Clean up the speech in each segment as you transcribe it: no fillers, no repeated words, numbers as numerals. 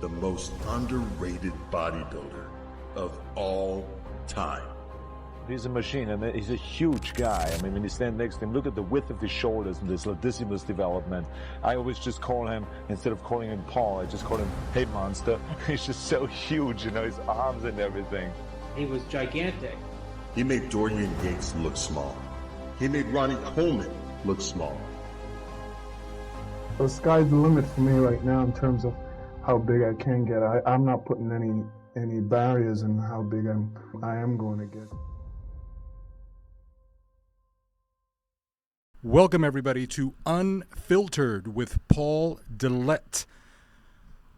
the most underrated bodybuilder of all time. He's a machine, and he's a huge guy. I mean, when you stand next to him, look at the width of his shoulders and this latissimus development. I always just call him, instead of calling him Paul, I just call him, hey, monster. He's just so huge, you know, his arms and everything. He was gigantic. He made Dorian Yates look small. He made Ronnie Coleman look small. The sky's the limit for me right now in terms of how big I can get. I'm not putting any barriers in how big I am going to get. Welcome, everybody, to Unfiltered with Paul DILLETT'S.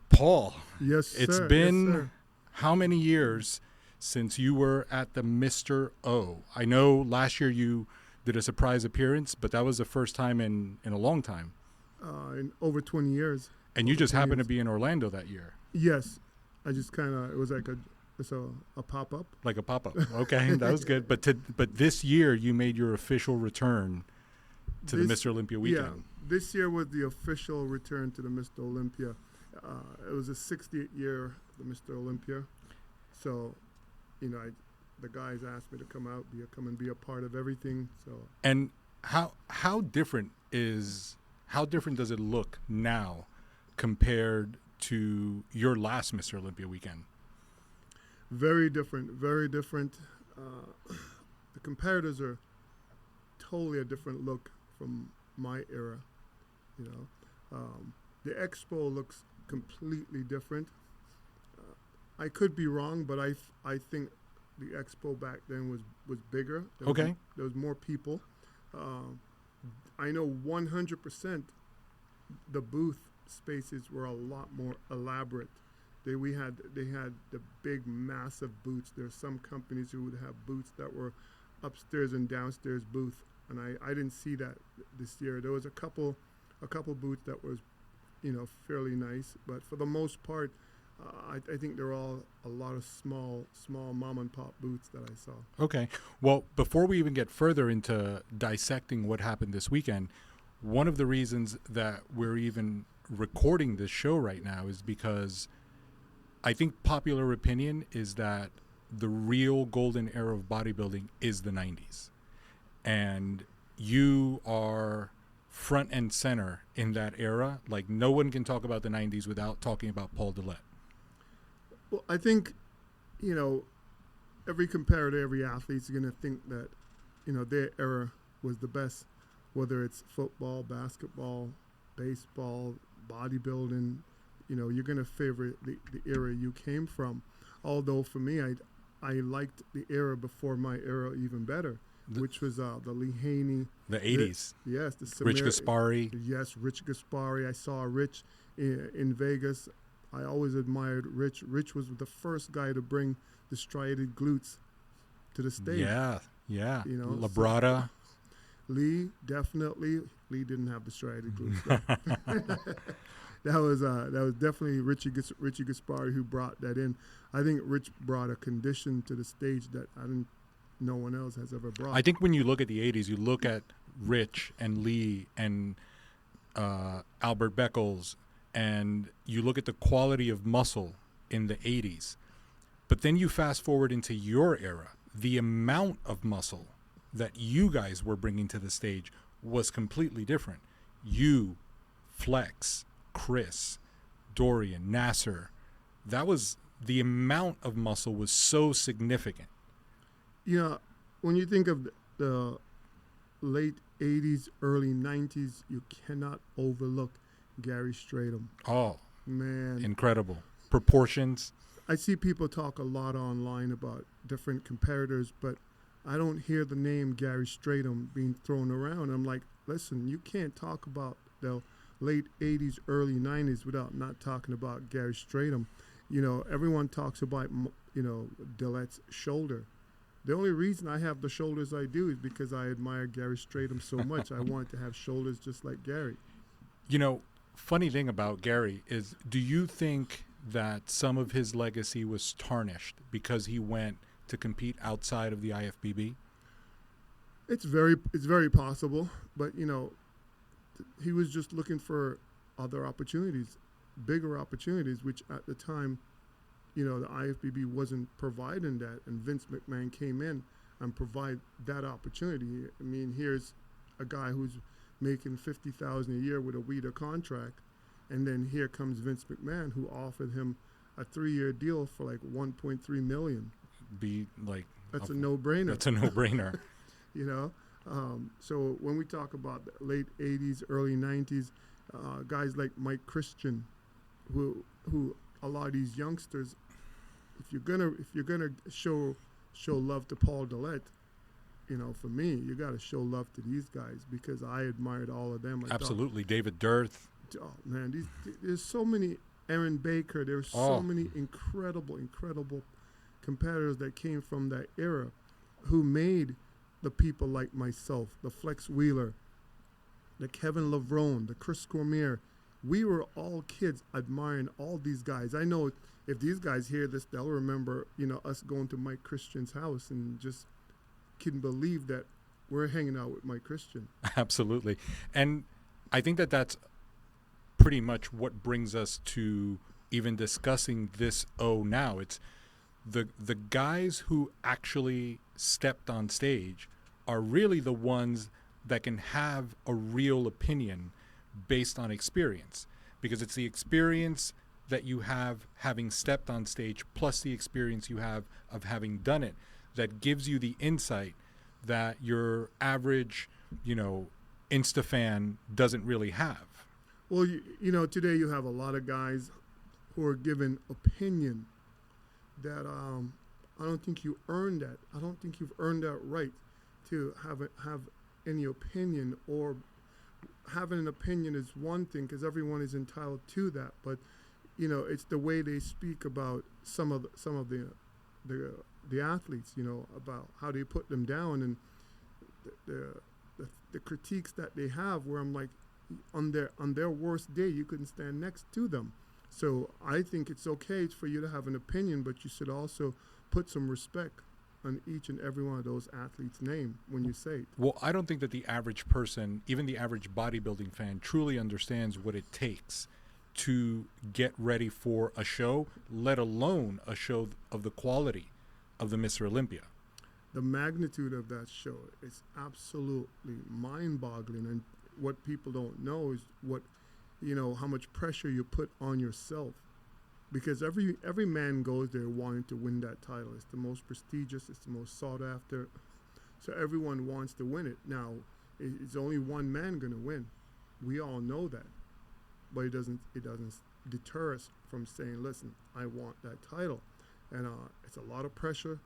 Paul, Yes, sir. it's been Yes, sir. how many years since you were at the Mr. O? I know last year you did a surprise appearance, but that was the first time in a long time. In over 20 years. And you just happened to years. be in Orlando that year. Yes. I just kind of, it was like a pop-up. Like a pop-up. Okay, that was good. But this year you made your official return to the Mr. Olympia Weekend. Yeah, this year was the official return to the Mr. Olympia. It was the 60th year of the Mr. Olympia. So, you know, the guys asked me to come and be a part of everything. So. And how different does it look now compared to your last Mr. Olympia Weekend? Very different, very different. The comparators are totally a different look from my era, you know. The expo looks completely different. I could be wrong, but I think the expo back then was bigger. There was more people. I know 100% the booth spaces were a lot more elaborate. They had the big, massive booths. There's some companies who would have booths that were upstairs and downstairs booth, and I didn't see that this year. There was a couple booths that was, you know, fairly nice, but for the most part, I think they're all a lot of small mom and pop booths that I saw. Okay. Well, before we even get further into dissecting what happened this weekend, one of the reasons that we're even recording this show right now is because I think popular opinion is that the real golden era of bodybuilding is the 90s. And you are front and center in that era. Like, no one can talk about the 90s without talking about Paul DILLETT'S. Well, I think, you know, every comparator, every athlete's going to think that, you know, their era was the best, whether it's football, basketball, baseball, bodybuilding. You know, you're going to favor the era you came from. Although for me, I liked the era before my era even better, which was the Lee Haney. The 80s. Yes. Rich Gaspari. Yes, Rich Gaspari. I saw Rich in Vegas. I always admired Rich. Rich was the first guy to bring the striated glutes to the stage. Yeah. You know, Labrada. Lee, definitely. Lee didn't have the striated glutes. That was definitely Richie Gaspari who brought that in. I think Rich brought a condition to the stage that no one else has ever brought. I think when you look at the 80s, you look at Rich and Lee and Albert Beckles, and you look at the quality of muscle in the 80s. But then you fast forward into your era, the amount of muscle that you guys were bringing to the stage was completely different. You, Flex, Chris, Dorian, Nasser, the amount of muscle was so significant. You know, when you think of the late 80s, early 90s, you cannot overlook Gary Stratham. Oh, man. Incredible. Proportions. I see people talk a lot online about different comparators, but I don't hear the name Gary Stratham being thrown around. I'm like, listen, you can't talk about the late 80s, early 90s without not talking about Gary Stratham. You know, everyone talks about, you know, DILLETT'S shoulder. The only reason I have the shoulders I do is because I admire Gary Stratham so much. I wanted to have shoulders just like Gary. You know, funny thing about Gary is, do you think that some of his legacy was tarnished because he went to compete outside of the IFBB? It's very possible, but you know, he was just looking for other opportunities. bigger opportunities, which at the time, you know, the IFBB wasn't providing that, and Vince McMahon came in and provide that opportunity. I mean, here's a guy who's making $50,000 a year with a WEDA contract, and then here comes Vince McMahon, who offered him a 3-year deal for like 1.3 million. Be like That's a no-brainer. That's a no-brainer. You know, so when we talk about the late '80s, early '90s, guys like Mike Christian, who a lot of these youngsters, if you're gonna show love to Paul Dillette, you know, for me, you got to show love to these guys because I admired all of them. Absolutely, David Dirth. Oh man, there's so many. Aaron Baker. There's so many incredible competitors that came from that era, who made the people like myself, the Flex Wheeler, the Kevin Lavrone, the Chris Cormier. We were all kids admiring all these guys. I know if these guys hear this, they'll remember, you know, us going to Mike Christian's house and just couldn't believe that we're hanging out with Mike Christian. Absolutely. And I think that that's pretty much what brings us to even discussing this now. It's the guys who actually stepped on stage are really the ones that can have a real opinion based on experience, because it's the experience that you have having stepped on stage plus the experience you have of having done it that gives you the insight that your average, you know, Insta fan doesn't really have. Well, you know, today you have a lot of guys who are given opinion that I don't think you earned that. I don't think you've earned that right to have any opinion. Or having an opinion is one thing because everyone is entitled to that. But you know, it's the way they speak about some of the athletes. You know, about how they put them down and the critiques that they have. Where I'm like, on their worst day, you couldn't stand next to them. So I think it's okay for you to have an opinion, but you should also put some respect on each and every one of those athletes' name when you say it. Well, I don't think that the average person, even the average bodybuilding fan, truly understands what it takes to get ready for a show, let alone a show of the quality of the Mr. Olympia. The magnitude of that show is absolutely mind-boggling, and what people don't know is what, you know, how much pressure you put on yourself, because every man goes there wanting to win that title. It's the most prestigious, it's the most sought after, so everyone wants to win it. Now, it's only one man going to win. We all know that, but it doesn't deter us from saying, listen, I want that title. And it's a lot of pressure.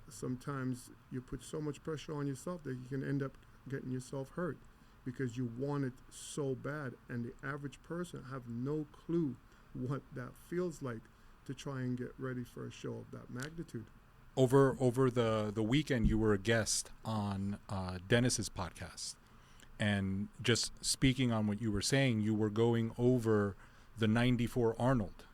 Sometimes you put so much pressure on yourself that you can end up getting yourself hurt because you want it so bad, and the average person have no clue what that feels like to try and get ready for a show of that magnitude. Over the weekend, you were a guest on Dennis's podcast, and just speaking on what you were saying, you were going over the '94 Arnold,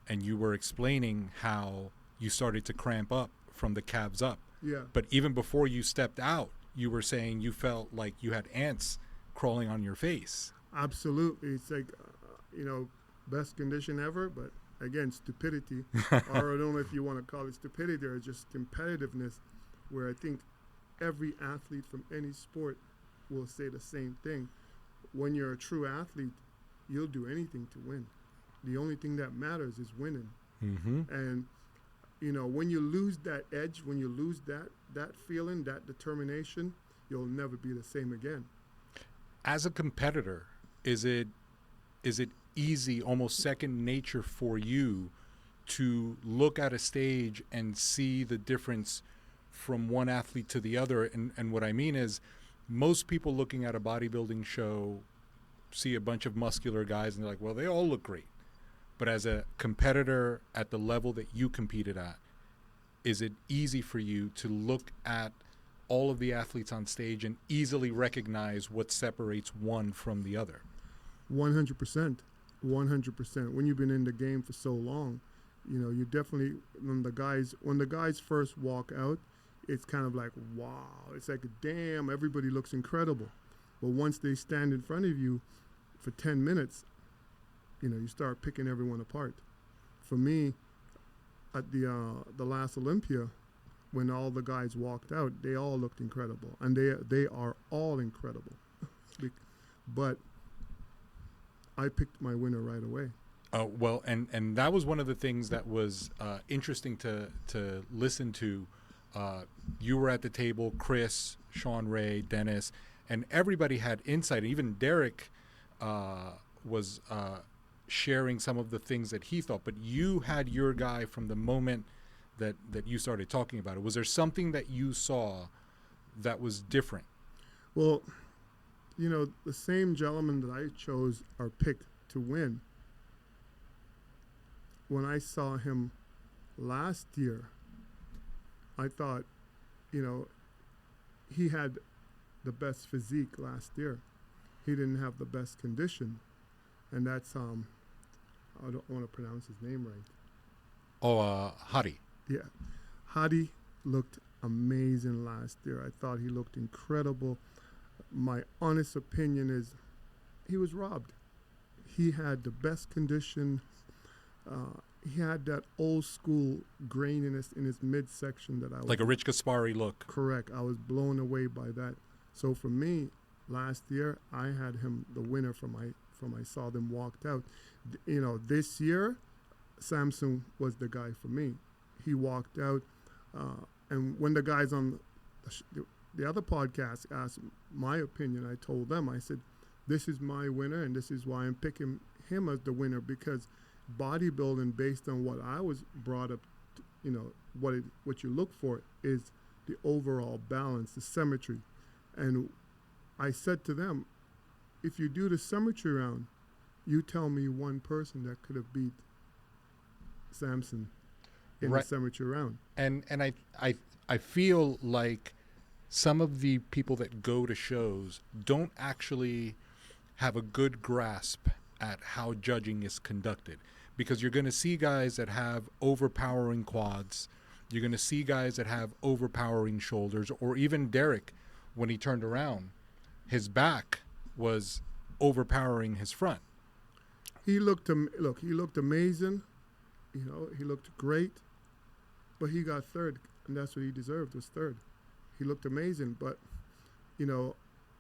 and you were explaining how you started to cramp up from the calves up. Yeah. But even before you stepped out, you were saying you felt like you had ants crawling on your face. Absolutely. It's like, you know, best condition ever, but again, stupidity, or I don't know if you want to call it stupidity or just competitiveness, where I think every athlete from any sport will say the same thing. When you're a true athlete, you'll do anything to win. The only thing that matters is winning. Mm-hmm. And, you know, when you lose that edge, when you lose that feeling, that determination, you'll never be the same again. As a competitor, is it easy, almost second nature for you to look at a stage and see the difference from one athlete to the other? And what I mean is, most people looking at a bodybuilding show see a bunch of muscular guys and they're like, well, they all look great. But as a competitor at the level that you competed at, is it easy for you to look at all of the athletes on stage and easily recognize what separates one from the other? 100%. 100%. When you've been in the game for so long, you know, you definitely, when the guys first walk out, it's kind of like, wow. It's like, damn, everybody looks incredible. But once they stand in front of you for 10 minutes, you start picking everyone apart. For me, at the last Olympia, when all the guys walked out, they all looked incredible, and they are all incredible. But I picked my winner right away. Well, and that was one of the things that was interesting to listen to. You were at the table, Chris, Sean Ray, Dennis, and everybody had insight. Even Derek was sharing some of the things that he thought. But you had your guy from the moment that you started talking about it. Was there something that you saw that was different? Well, the same gentleman that I chose or picked to win, when I saw him last year, I thought, he had the best physique last year. He didn't have the best condition. And that's, I don't want to pronounce his name right. Oh, Hadi. Yeah. Hadi looked amazing last year. I thought he looked incredible. My honest opinion is he was robbed. He had the best condition. He had that old school graininess in his midsection that I was... Like a Rich Gaspari look. Correct. I was blown away by that. So for me, last year, I had him the winner from I saw them walked out. This year, Samson was the guy for me. He walked out. And when the guys on the other podcast asked my opinion, I told them, I said, this is my winner, and this is why I'm picking him as the winner, because bodybuilding, based on what I was brought up, what you look for is the overall balance, the symmetry. And I said to them, if you do the symmetry round, you tell me one person that could have beat Samson in the symmetry round. And I feel like some of the people that go to shows don't actually have a good grasp at how judging is conducted, because you're going to see guys that have overpowering quads. You're going to see guys that have overpowering shoulders, or even Derek, when he turned around, his back was overpowering his front. He looked amazing. He looked great, but he got third, and that's what he deserved, was third. He looked amazing, but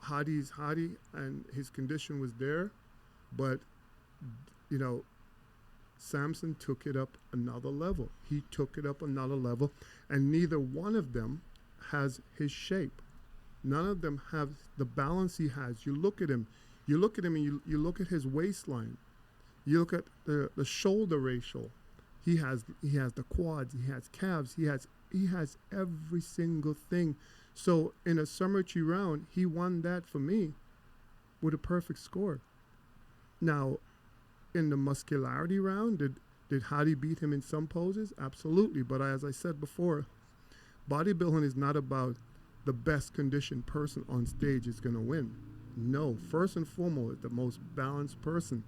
Hadi's Hadi, and his condition was there, but Samson took it up another level. He took it up another level, and neither one of them has his shape. None of them have the balance he has. You look at him, and you look at his waistline. You look at the shoulder ratio. He has the quads. He has calves. He has every single thing. So in a symmetry round, he won that for me with a perfect score. Now, in the muscularity round, did Hadi beat him in some poses? Absolutely. But as I said before, bodybuilding is not about the best conditioned person on stage is going to win. No, first and foremost, the most balanced person.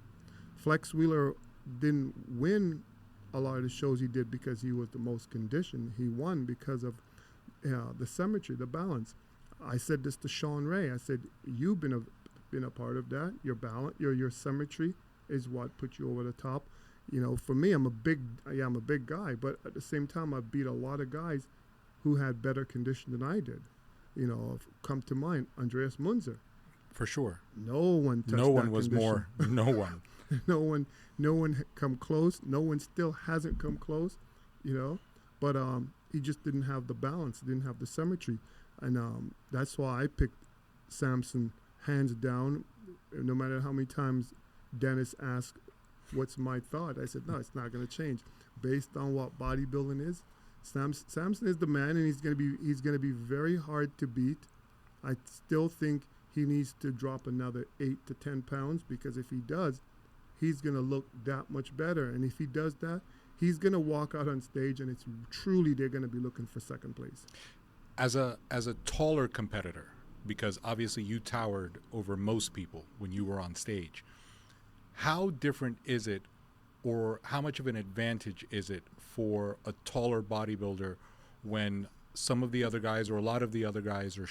Flex Wheeler didn't win a lot of the shows he did because he was the most conditioned. He won because of the symmetry, the balance. I said this to Sean Ray. I said, you've been a part of that. Your balance, your symmetry is what put you over the top. For me, I'm a big guy, but at the same time, I beat a lot of guys who had better condition than I did. Come to mind, Andreas Munzer. For sure. No one touched No one that was condition. more. No one. No one come close. No one still hasn't come close, But he just didn't have the balance. Didn't have the symmetry, and that's why I picked Samson hands down. No matter how many times Dennis asked, "What's my thought?" I said, "No, it's not going to change. Based on what bodybuilding is, Samson is the man, and he's going to be very hard to beat. I still think he needs to drop another 8 to 10 pounds, because if he does, he's going to look that much better. And if he does that, he's going to walk out on stage, and they're going to be looking for second place." As a taller competitor, because obviously you towered over most people when you were on stage, how different is it, or how much of an advantage is it for a taller bodybuilder when some of the other guys, or a lot of the other guys, are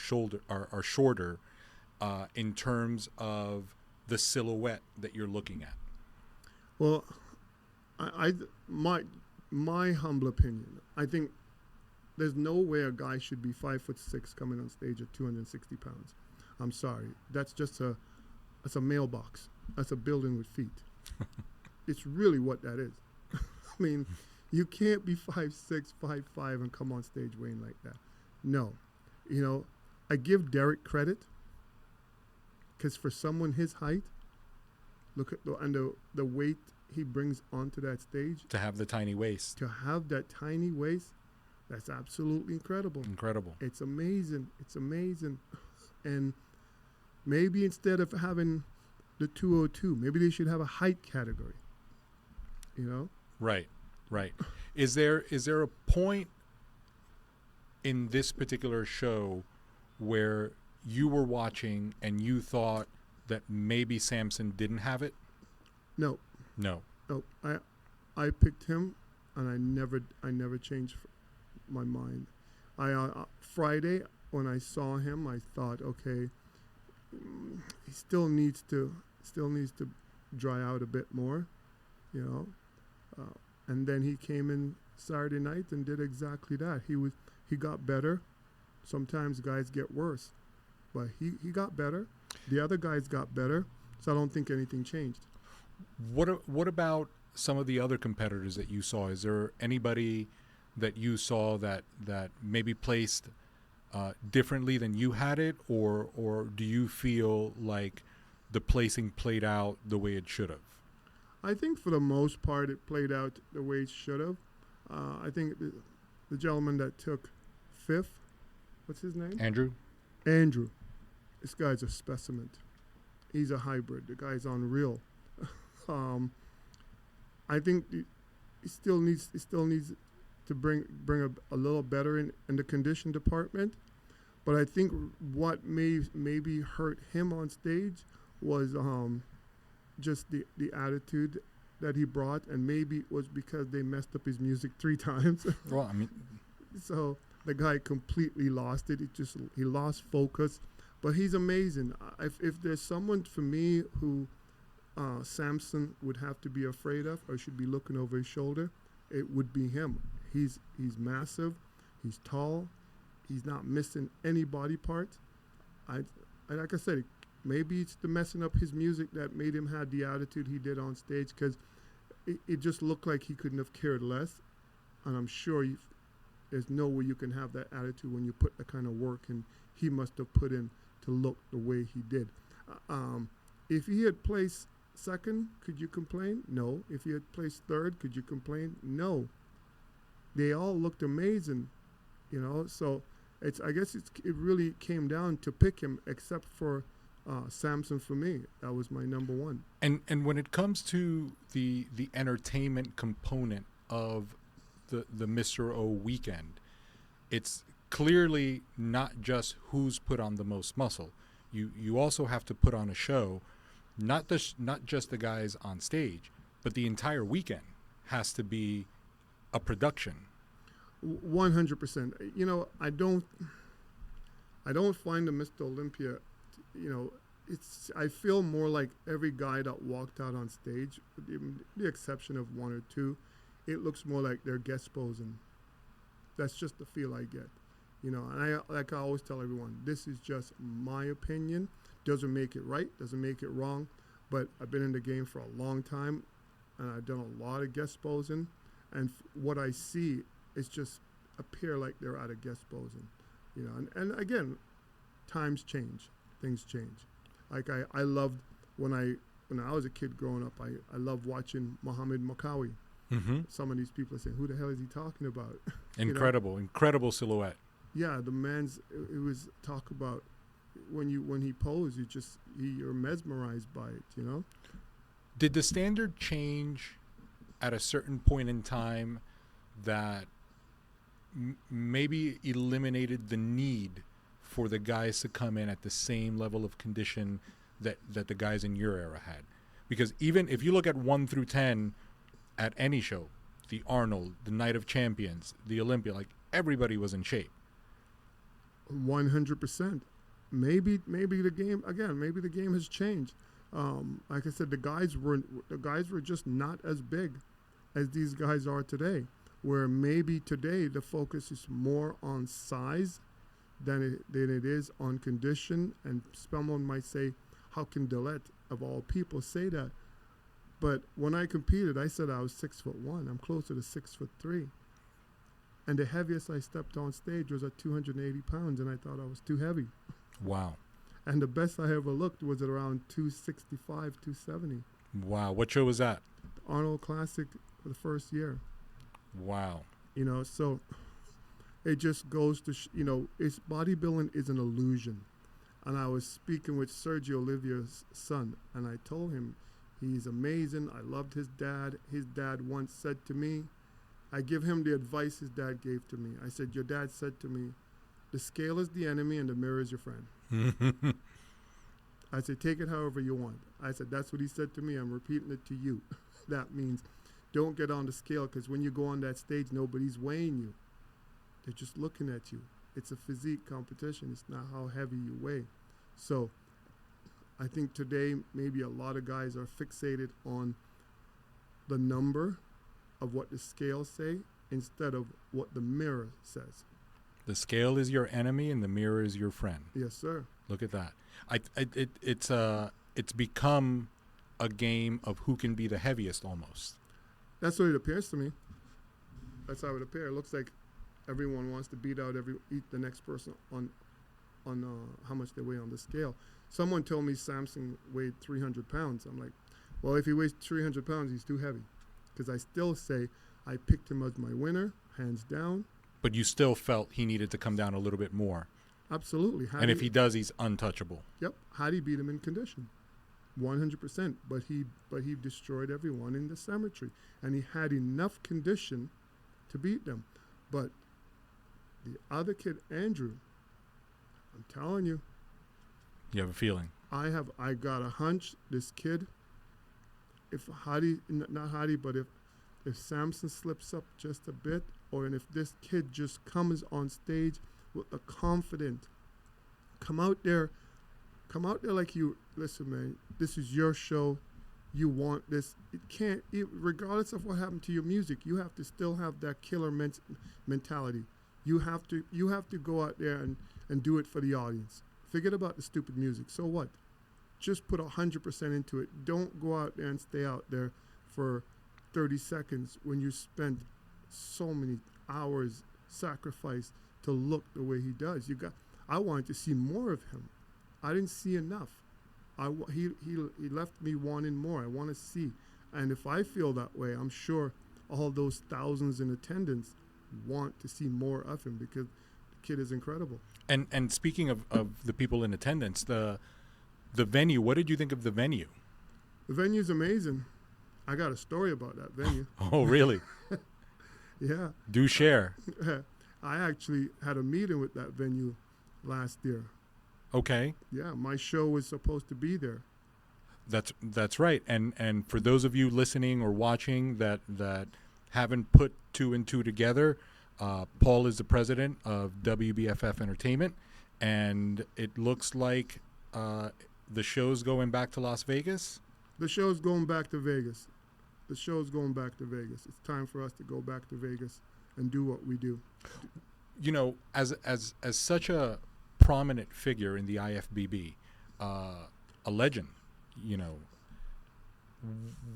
shorter in terms of the silhouette that you're looking at? Well, my humble opinion, I think there's no way a guy should be 5'6" coming on stage at 260 pounds. I'm sorry, that's a mailbox. That's a building with feet. It's really what that is. I mean, you can't be 5'6", 5'5", and come on stage weighing like that. No, I give Derek credit because for someone his height, look at the weight he brings onto that stage. To have the tiny waist. To have that tiny waist, that's absolutely incredible. Incredible. It's amazing. It's amazing. And maybe instead of having the 202, maybe they should have a height category. Right. Is there a point in this particular show where you were watching and you thought that maybe Samson didn't have it? No. I picked him, and I never changed my mind. Friday when I saw him, I thought, okay, he still needs to dry out a bit more, and then he came in Saturday night and did exactly that. He got better. Sometimes guys get worse, but he got better. The other guys got better, so I don't think anything changed. What about some of the other competitors that you saw? Is there anybody that you saw that maybe placed differently than you had it, or do you feel like the placing played out the way it should have? I think for the most part it played out the way it should have. I think the gentleman that took fifth, what's his name? Andrew. This guy's a specimen. He's a hybrid. The guy's unreal. I think he still needs to bring a little better in the condition department. But I think what maybe hurt him on stage was just the attitude that he brought, and maybe it was because they messed up his music 3 times. Well, I mean, so the guy completely lost it. He lost focus. But he's amazing. If there's someone for me who Samson would have to be afraid of or should be looking over his shoulder, it would be him. He's massive. He's tall. He's not missing any body parts. Like I said, maybe it's the messing up his music that made him have the attitude he did on stage, because it just looked like he couldn't have cared less. And I'm sure there's no way you can have that attitude when you put the kind of work in he must have put in to look the way he did. If he had placed second, could you complain? No. If he had placed third, could you complain? No. They all looked amazing, So I guess it really came down to pick him, except for Samson for me. That was my number one. And when it comes to the entertainment component of the Mr. O weekend, it's clearly not just who's put on the most muscle. You also have to put on a show, not just the guys on stage, but the entire weekend has to be a production. 100%. I don't find the Mr. Olympia, I feel more like every guy that walked out on stage, with the exception of 1 or 2, it looks more like they're guest posing. That's just the feel I get. And I always tell everyone, this is just my opinion. Doesn't make it right, doesn't make it wrong, but I've been in the game for a long time, and I've done a lot of guest posing, and what I see is just appear like they're out of guest posing. And again, times change, things change. Like I loved when I was a kid growing up, I loved watching Muhammad Makawi. Mm-hmm. Some of these people are saying, who the hell is he talking about? Incredible silhouette. Yeah, the man's, it was talk about when he posed, you're mesmerized by it, Did the standard change at a certain point in time that maybe eliminated the need for the guys to come in at the same level of condition that the guys in your era had? Because even if you look at 1 through 10 at any show, the Arnold, the Night of Champions, the Olympia, like everybody was in shape. 100%. Maybe the game has changed. Like I said, the guys were just not as big as these guys are today. Where maybe today the focus is more on size than it is on condition. And someone might say, how can Dillette, of all people, say that? But when I competed, I said I was 6'1". I'm closer to 6'3". And the heaviest I stepped on stage was at 280 pounds, and I thought I was too heavy. Wow. And the best I ever looked was at around 265, 270. Wow. What show was that? Arnold Classic for the first year. Wow. So it just goes to, it's bodybuilding is an illusion. And I was speaking with Sergio Olivia's son, and I told him he's amazing. I loved his dad. His dad once said to me, I give him the advice his dad gave to me. I said, your dad said to me, the scale is the enemy and the mirror is your friend. I said, take it however you want. I said, that's what he said to me. I'm repeating it to you. That means don't get on the scale, because when you go on that stage, nobody's weighing you. They're just looking at you. It's a physique competition. It's not how heavy you weigh. So I think today maybe a lot of guys are fixated on the number of what the scales say instead of what the mirror says. The scale is your enemy and the mirror is your friend. Yes, sir. Look at that. It's become a game of who can be the heaviest almost. That's what it appears to me. That's how it appears. It looks like everyone wants to beat the next person on how much they weigh on the scale. Someone told me Samson weighed 300 pounds. I'm like, well, if he weighs 300 pounds, he's too heavy. Because I still say I picked him as my winner, hands down. But you still felt he needed to come down a little bit more. Absolutely. And if he does, he's untouchable. Yep. Hadi beat him in condition. 100%. But he destroyed everyone in the cemetery. And he had enough condition to beat them. But the other kid, Andrew, I'm telling you. You have a feeling. I got a hunch this kid, if Hadi, not Hadi, but if Samson slips up just a bit, or if this kid just comes on stage with the confidence, come out there like you, listen, man, this is your show. You want this. Regardless of what happened to your music, you have to still have that killer mentality. You have to go out there and do it for the audience. Forget about the stupid music. So what? Just put 100% into it. Don't go out there and stay out there for 30 seconds when you spent so many hours sacrificed to look the way he does. I wanted to see more of him. I didn't see enough. He left me wanting more. I want to see. And if I feel that way, I'm sure all those thousands in attendance want to see more of him, because the kid is incredible. And speaking of the people in attendance, the venue, what did you think of the venue? The venue's amazing. I got a story about that venue. Oh, really? Yeah. Do share. I actually had a meeting with that venue last year. Okay. Yeah, my show was supposed to be there. That's right. And for those of you listening or watching that haven't put two and two together, Paul is the president of WBFF Entertainment, and it looks like the show's going back to Las Vegas. The show's going back to Vegas. It's time for us to go back to Vegas and do what we do. You know, as such a prominent figure in the IFBB, a legend, you know,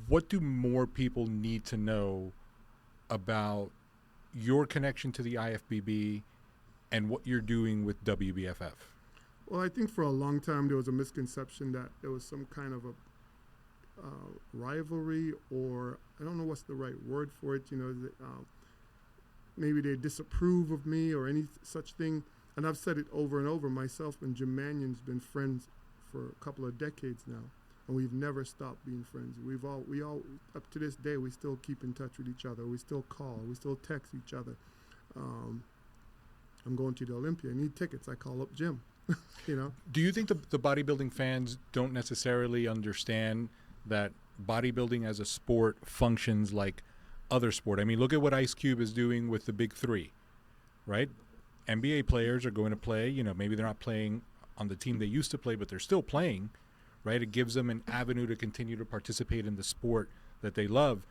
what do more people need to know about your connection to the IFBB and what you're doing with WBFF? Well, I think for a long time there was a misconception that there was some kind of a rivalry, or I don't know what's the right word for it. You know, maybe they disapprove of me or any such thing. And I've said it over and over. Myself and Jim Mannion's been friends for a couple of decades now, and we've never stopped being friends. We all up to this day, we still keep in touch with each other. We still call. We still text each other. I'm going to the Olympia. I need tickets. I call up Jim. You know. Do you think the bodybuilding fans don't necessarily understand that bodybuilding as a sport functions like other sport? I mean, look at what Ice Cube is doing with the big three, right? NBA players are going to play, you know, maybe they're not playing on the team they used to play, but they're still playing, right? It gives them an avenue to continue to participate in the sport that they love.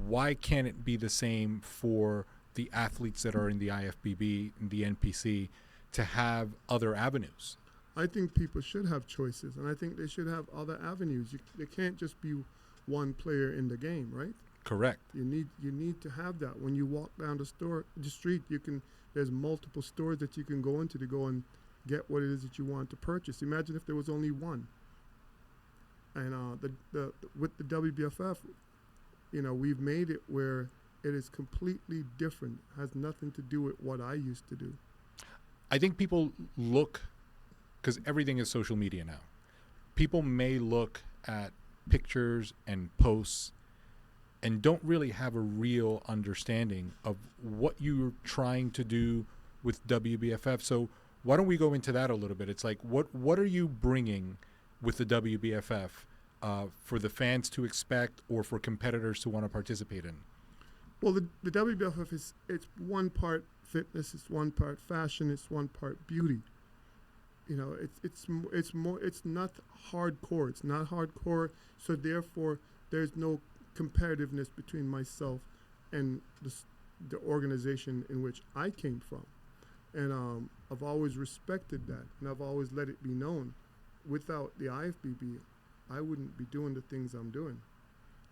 Why can't it be the same for the athletes that are in the IFBB and the NPC to have other avenues? I think people should have choices, and I think they should have other avenues. They can't just be one player in the game, right? Correct. You need to have that. When you walk down the street, there's multiple stores that you can go into to go and get what it is that you want to purchase. Imagine if there was only one. And with the WBFF, we've made it where it is completely different. Has nothing to do with what I used to do. I think people look, because everything is social media now. People may look at pictures and posts and don't really have a real understanding of what you're trying to do with WBFF. So why don't we go into that a little bit? It's like, what are you bringing with the WBFF for the fans to expect or for competitors to want to participate in? Well, the WBFF it's one part fitness, it's one part fashion, it's one part beauty. It's not hardcore. It's not hardcore. So therefore, there's no competitiveness between myself and the organization in which I came from. And I've always respected that, and I've always let it be known. Without the IFBB, I wouldn't be doing the things I'm doing.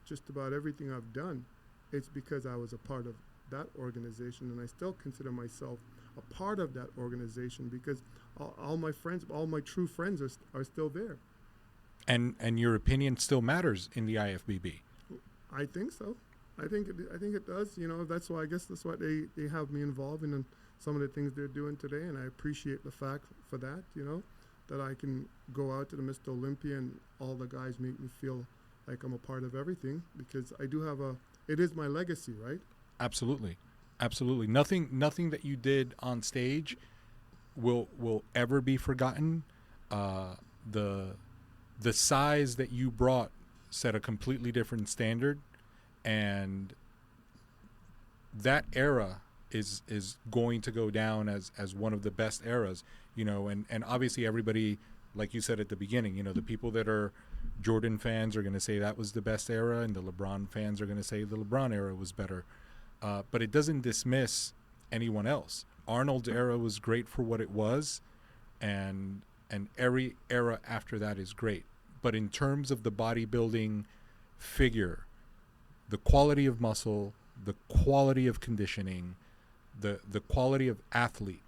Just about everything I've done, it's because I was a part of that organization, and I still consider myself a part of that organization because all my friends, all my true friends are still there. And your opinion still matters in the IFBB. I think so. I think it does. That's why I guess that's why they have me involved in some of the things they're doing today, and I appreciate the fact for that. That I can go out to the Mr Olympia and all the guys make me feel like I'm a part of everything because I do have it is my legacy, right? Absolutely. Nothing that you did on stage will ever be forgotten. The size that you brought set a completely different standard, and that era is going to go down as one of the best eras, and obviously everybody, like you said at the beginning, the people that are Jordan fans are going to say that was the best era, and the LeBron fans are going to say the LeBron era was better. But it doesn't dismiss anyone else. Arnold's era was great for what it was, and every era after that is great. But in terms of the bodybuilding figure, the quality of muscle, the quality of conditioning, the quality of athlete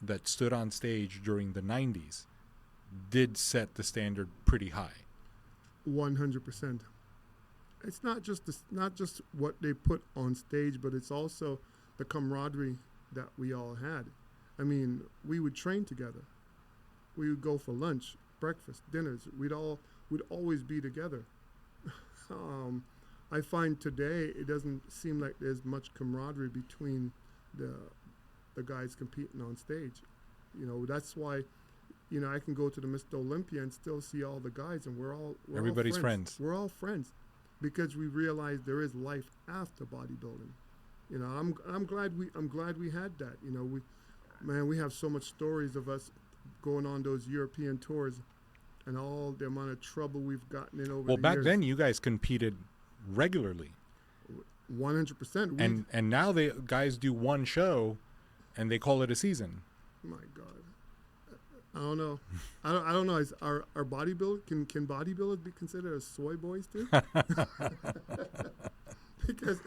that stood on stage during the 90s did set the standard pretty high. 100%. It's not just what they put on stage, but it's also the camaraderie that we all had. I mean, we would train together. We would go for lunch, breakfast, dinners. We'd always be together. I find today it doesn't seem like there's much camaraderie between the guys competing on stage. That's why, I can go to the Mr Olympia and still see all the guys, and everybody's all friends. friends. We're all friends because we realize there is life after bodybuilding. I'm glad we had that. We have so much stories of us going on those European tours and all the amount of trouble we've gotten in over the years. Well, back then you guys competed regularly. 100%. And now the guys do one show and they call it a season. My God. I don't know. I don't know. Is our bodybuilders, can bodybuilders be considered as soy boys too? Because,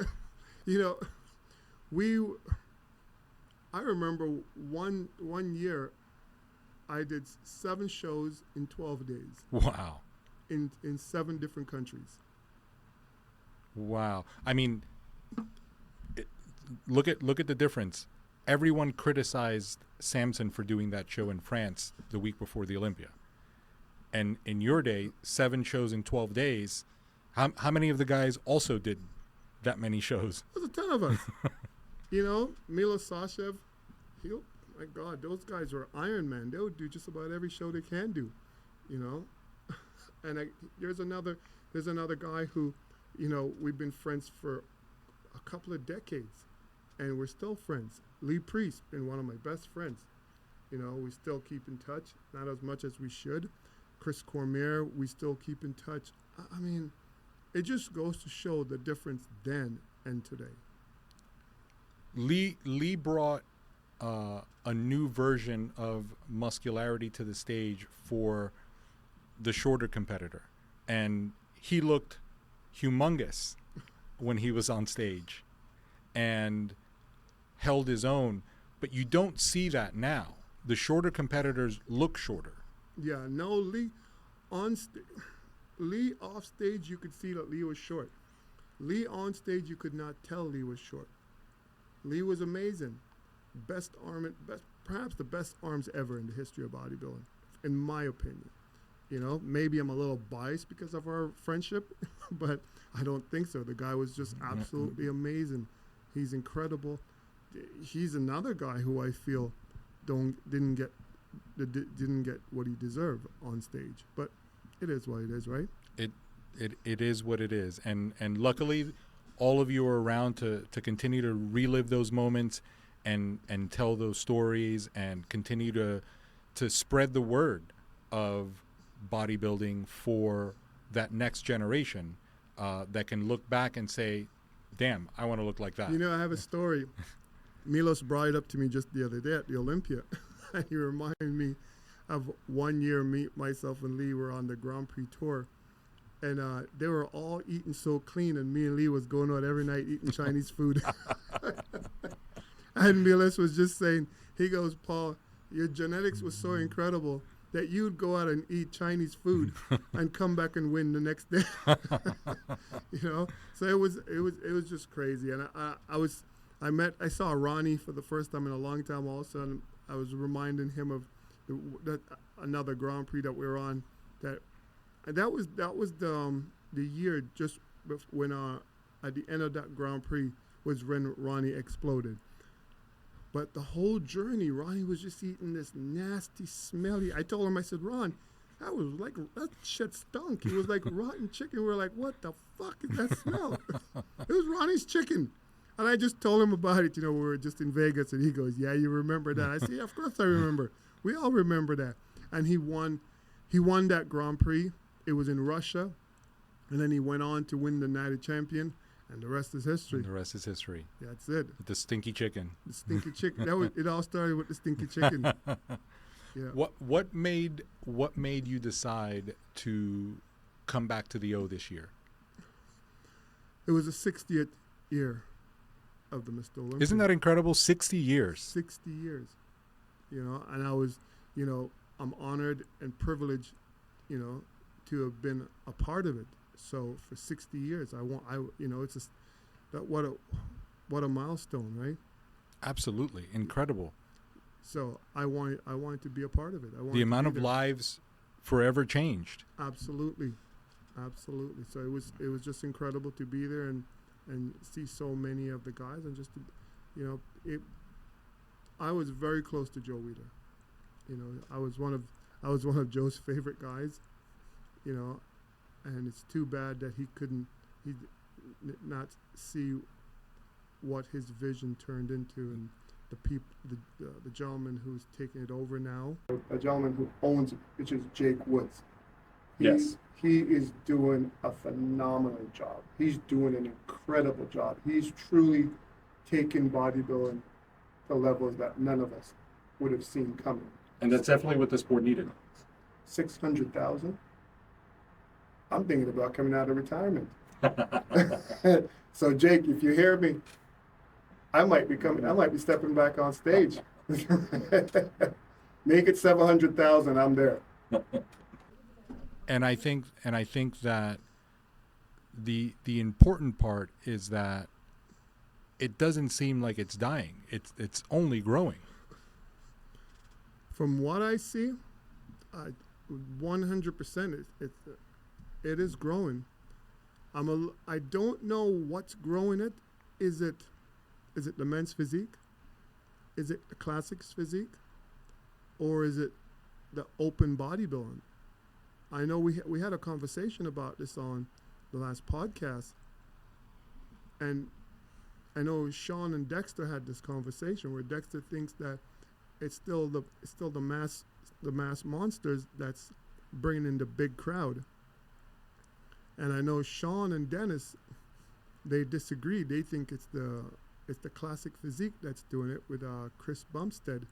I remember one year I did 7 shows in 12 days. Wow. In 7 different countries. Wow. I mean, look at the difference. Everyone criticized Samson for doing that show in France the week before the Olympia. And in your day, 7 shows in 12 days, how many of the guys also did that many shows? There's a ton of us. Milo Sashev, my God, those guys were Iron Man. They would do just about every show they can do, And there's another guy who, we've been friends for a couple of decades, and we're still friends. Lee Priest, been one of my best friends. We still keep in touch, not as much as we should. Chris Cormier, we still keep in touch. I mean, it just goes to show the difference then and today. Lee brought a new version of muscularity to the stage for the shorter competitor, and he looked humongous when he was on stage and held his own, but you don't see that now. The shorter competitors look shorter. Yeah, no, Lee off stage, you could see that Lee was short. Lee on stage, you could not tell Lee was short. Lee was amazing. Perhaps the best arms ever in the history of bodybuilding, in my opinion. You know, maybe I'm a little biased because of our friendship, but I don't think so. The guy was just absolutely amazing. He's incredible. He's another guy who I feel didn't get what he deserved on stage. But it is what it is, right? It is what it is, and luckily, all of you are around to continue to relive those moments, and tell those stories, and continue to spread the word of bodybuilding for that next generation that can look back and say, damn, I want to look like that. You know, I have a story. Milos brought it up to me just the other day at the Olympia. He reminded me of one year myself and Lee were on the Grand Prix tour, and they were all eating so clean, and me and Lee was going out every night eating Chinese food. And Milos was just saying, he goes, Paul, your genetics was so incredible that you'd go out and eat Chinese food and come back and win the next day. You know, so it was just crazy. And I saw Ronnie for the first time in a long time. All of a sudden, I was reminding him of that another Grand Prix that we were on. That was the year just when at the end of that Grand Prix was when Ronnie exploded. But the whole journey, Ronnie was just eating this nasty, smelly. I told him, I said, Ron, that shit stunk. It was like rotten chicken. We were like, what the fuck is that smell? It was Ronnie's chicken. And I just told him about it. You know, we were just in Vegas, and he goes, yeah, you remember that? I said, yeah, of course I remember. We all remember that. And he won that Grand Prix. It was in Russia. And then he went on to win the Night of Champion. And the rest is history. And the rest is history. That's it. The stinky chicken. The stinky chicken. It all started with the stinky chicken. Yeah. What made you decide to come back to the O this year? It was the 60th year of the Mr. Olympia. Isn't that incredible? 60 years. 60 years. You know, and I was, you know, I'm honored and privileged, you know, to have been a part of it. So for 60 years, it's what a milestone, right? Absolutely incredible. So I wanted to be a part of it. The amount of lives forever changed. Absolutely. So it was just incredible to be there and see so many of the guys, and just to, you know, I was very close to Joe Weider. You know, I was one of Joe's favorite guys. You know. And it's too bad that he not see what his vision turned into, and the gentleman who's taking it over now. A gentleman who owns it, which is Jake Woods. He is doing a phenomenal job. He's doing an incredible job. He's truly taken bodybuilding to levels that none of us would have seen coming. And that's definitely what the sport needed. 600,000. I'm thinking about coming out of retirement. So Jake, if you hear me, I might be stepping back on stage. Make it 700,000, I'm there. And I think that the important part is that it doesn't seem like it's dying. It's only growing. From what I see, 100% it is growing. I don't know what's growing it. Is it the men's physique? Is it the classics physique? Or is it the open bodybuilding? I know we had a conversation about this on the last podcast, and I know Sean and Dexter had this conversation where Dexter thinks that it's still the mass monsters that's bringing in the big crowd. And I know Sean and Dennis, they disagree. They think it's the classic physique that's doing it with Chris Bumstead,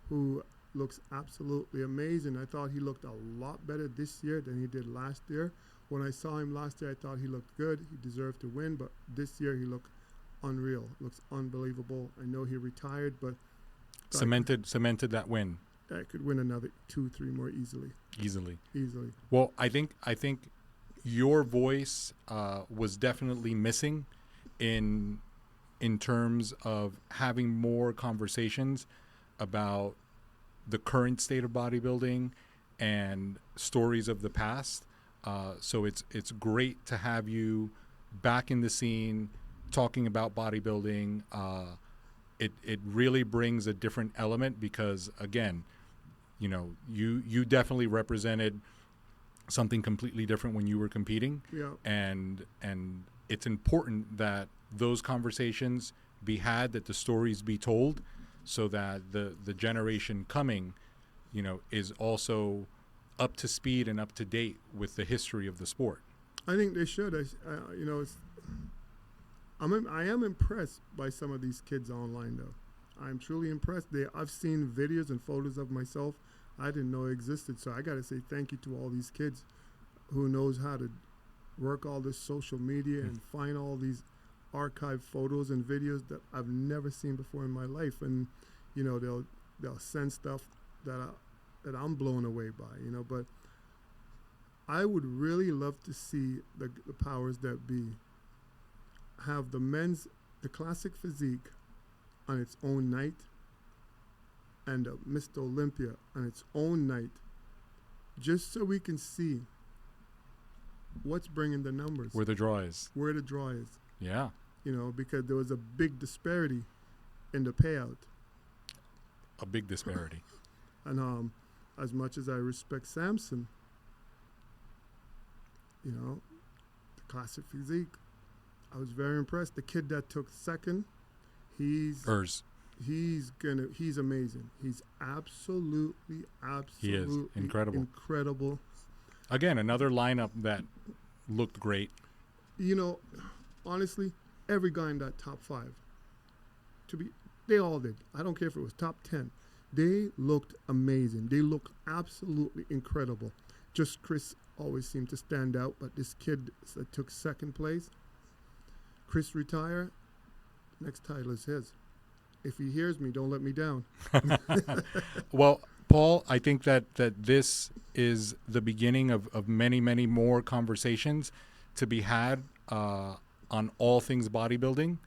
who looks absolutely amazing. I thought he looked a lot better this year than he did last year. When I saw him last year, I thought he looked good. He deserved to win, but this year he looked unreal. Looks unbelievable. I know he retired, but Cemented that win I could win another 2-3 more easily. easily. Easily. Well, I think your voice was definitely missing in terms of having more conversations about the current state of bodybuilding and stories of the past. So it's great to have you back in the scene talking about bodybuilding. It really brings a different element because, again, you know, you definitely represented something completely different when you were competing. Yeah. And it's important that those conversations be had, that the stories be told, so that the generation coming, you know, is also up to speed and up to date with the history of the sport. I think they should. You know, I am impressed by some of these kids online, though. I'm truly impressed. I've seen videos and photos of myself I didn't know existed. So I got to say thank you to all these kids who knows how to work all this social media and find all these archived photos and videos that I've never seen before in my life. And, you know, they'll send stuff that I'm blown away by, you know. But I would really love to see the powers that be have the classic physique on its own night and Mr Olympia on its own night, just so we can see what's bringing the numbers. Where the draw is. Where the draw is. Yeah. You know, because there was a big disparity in the payout. A big disparity. And as much as I respect Samson, you know, the classic physique, I was very impressed. The kid that took second, he's amazing. He's absolutely He is incredible. Again, another lineup that looked great. You know, honestly, every guy in that top 5, they all did. I don't care if it was top 10. They looked amazing. They looked absolutely incredible. Just Chris always seemed to stand out, but this kid that took second place, Chris retire, next title is his. If he hears me, don't let me down. Well, Paul, I think that this is the beginning of many, many more conversations to be had on all things bodybuilding.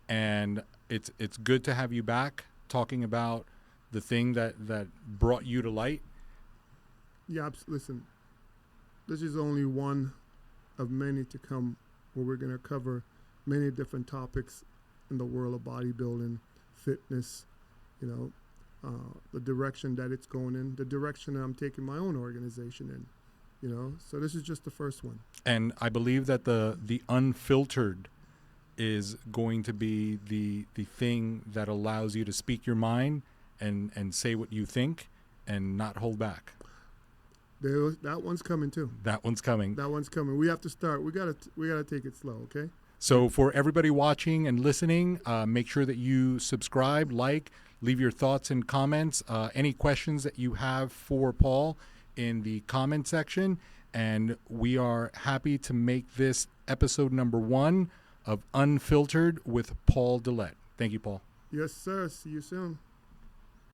And it's good to have you back talking about the thing that brought you to light. Yeah, listen, this is only one of many to come where we're going to cover many different topics in the world of bodybuilding, fitness, you know, the direction that it's going in, the direction that I'm taking my own organization in, you know. So this is just the first one. And I believe that the Unfiltered is going to be the thing that allows you to speak your mind and say what you think and not hold back. That one's coming too. That one's coming. We have to start. We gotta take it slow, okay? So for everybody watching and listening, make sure that you subscribe, leave your thoughts and comments, any questions that you have for Paul in the comment section. And we are happy to make this episode number 1 of Unfiltered with Paul DILLETT'S. Thank you, Paul. Yes, sir. See you soon.